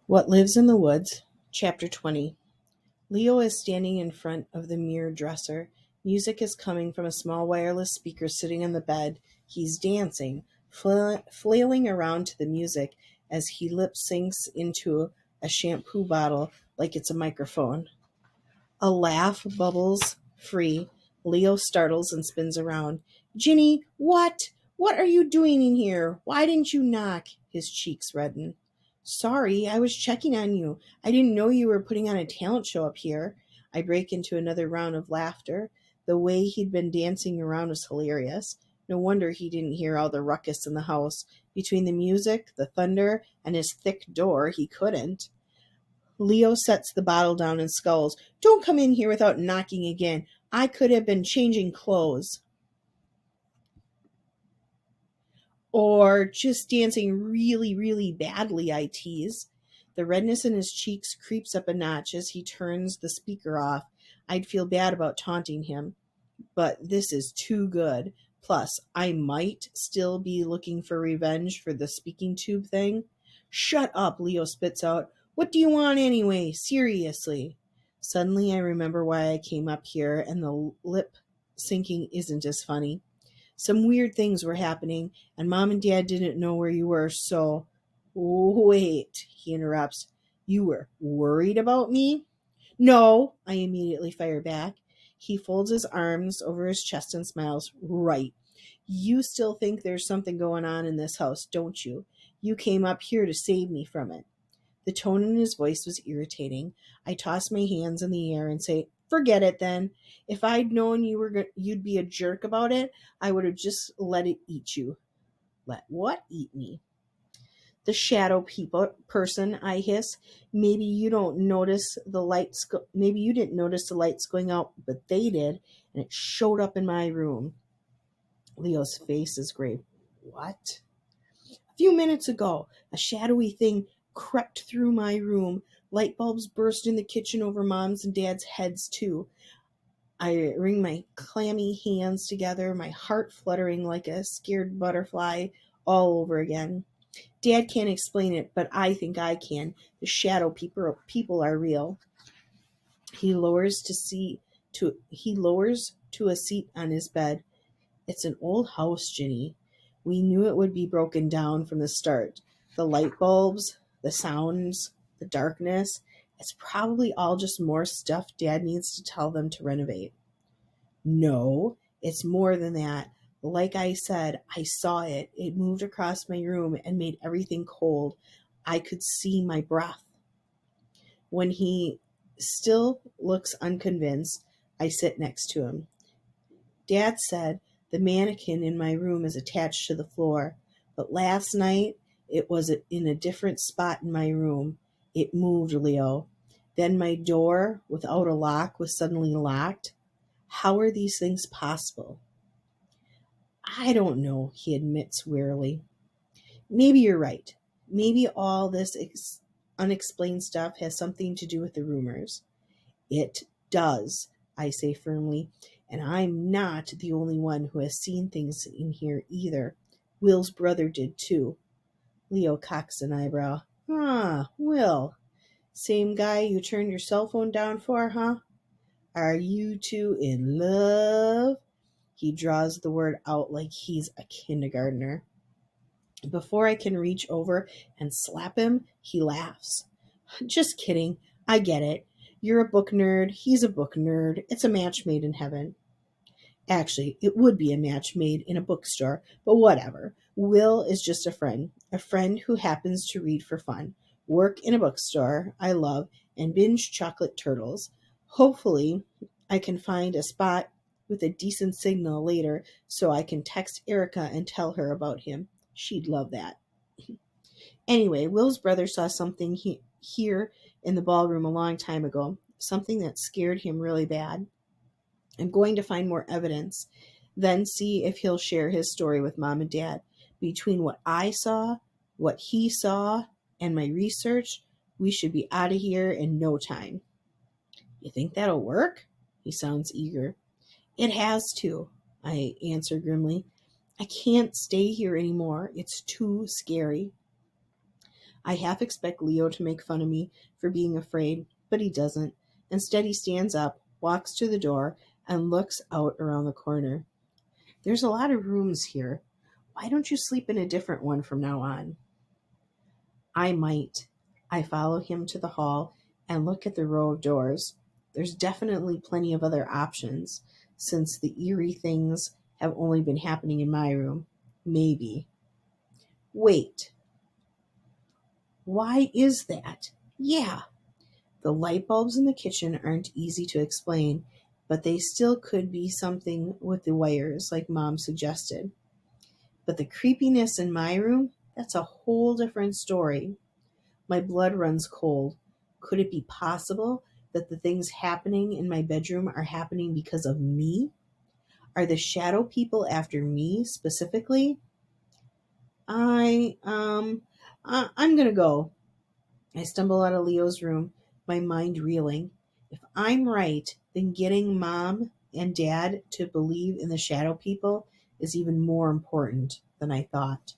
What Lives in the Woods, Chapter 20. Leo is standing in front of the mirror dresser. Music is coming from a small wireless speaker sitting on the bed. He's dancing, flailing around to the music as he lip syncs into a shampoo bottle like it's a microphone. A laugh bubbles free. Leo startles and spins around. Ginny, what? What are you doing in here? Why didn't you knock? His cheeks redden. Sorry, I was checking on you. I didn't know you were putting on a talent show up here. I break into another round of laughter. The way he'd been dancing around was hilarious. No wonder he didn't hear all the ruckus in the house. Between the music, the thunder, and his thick door, he couldn't. Leo sets the bottle down and scolds. Don't come in here without knocking again. I could have been changing clothes. Or just dancing really, really badly, I tease. The redness in his cheeks creeps up a notch as he turns the speaker off. I'd feel bad about taunting him, but this is too good. Plus, I might still be looking for revenge for the speaking tube thing. Shut up, Leo spits out. What do you want anyway? Seriously. Suddenly, I remember why I came up here, and the lip syncing isn't as funny. Some weird things were happening, and Mom and Dad didn't know where you were, so. Wait, he interrupts. You were worried about me? No, I immediately fire back. He folds his arms over his chest and smiles. Right. You still think there's something going on in this house, don't you? You came up here to save me from it. The tone in his voice was irritating. I toss my hands in the air and say, forget it then. If I'd known you'd be a jerk about it, I would have just let it eat you. Let what eat me? The shadow person, I hiss. Maybe you didn't notice the lights going out, but they did, and it showed up in my room. Leo's face is grave. What? A few minutes ago, a shadowy thing crept through my room. Light bulbs burst in the kitchen over Mom's and Dad's heads, too. I wring my clammy hands together, my heart fluttering like a scared butterfly all over again. Dad can't explain it, but I think I can. The shadow people are real. He lowers to a seat on his bed. It's an old house, Ginny. We knew it would be broken down from the start. The light bulbs, the sounds, the darkness. It's probably all just more stuff Dad needs to tell them to renovate. No, it's more than that. Like I said, I saw it. It moved across my room and made everything cold. I could see my breath. When he still looks unconvinced, I sit next to him. Dad said the mannequin in my room is attached to the floor, but last night it was in a different spot in my room. It moved, Leo. Then my door, without a lock, was suddenly locked. How are these things possible? I don't know, he admits wearily. Maybe you're right. Maybe all this unexplained stuff has something to do with the rumors. It does, I say firmly, and I'm not the only one who has seen things in here either. Will's brother did too. Leo cocks an eyebrow. Ah, Will. Same guy you turned your cell phone down for, huh? Are you two in love? He draws the word out like he's a kindergartner. Before I can reach over and slap him, he laughs. Just kidding. I get it. You're a book nerd. He's a book nerd. It's a match made in heaven. Actually, it would be a match made in a bookstore, but whatever. Will is just a friend who happens to read for fun, work in a bookstore I love, and binge chocolate turtles. Hopefully, I can find a spot with a decent signal later so I can text Erica and tell her about him. She'd love that. Anyway, Will's brother saw something here in the ballroom a long time ago, something that scared him really bad. I'm going to find more evidence, then see if he'll share his story with Mom and Dad. Between what I saw, what he saw, and my research, we should be out of here in no time. You think that'll work? He sounds eager. It has to, I answer grimly. I can't stay here anymore. It's too scary. I half expect Leo to make fun of me for being afraid, but he doesn't. Instead, he stands up, walks to the door, and looks out around the corner. There's a lot of rooms here. Why don't you sleep in a different one from now on? I might. I follow him to the hall and look at the row of doors. There's definitely plenty of other options, since the eerie things have only been happening in my room. Maybe. Wait, why is that? Yeah, the light bulbs in the kitchen aren't easy to explain, but they still could be something with the wires, like Mom suggested. But the creepiness in my room, that's a whole different story. My blood runs cold. Could it be possible that the things happening in my bedroom are happening because of me? Are the shadow people after me specifically? I, um, I'm gonna go. I stumble out of Leo's room, my mind reeling. If I'm right, then getting Mom and Dad to believe in the shadow people is even more important than I thought.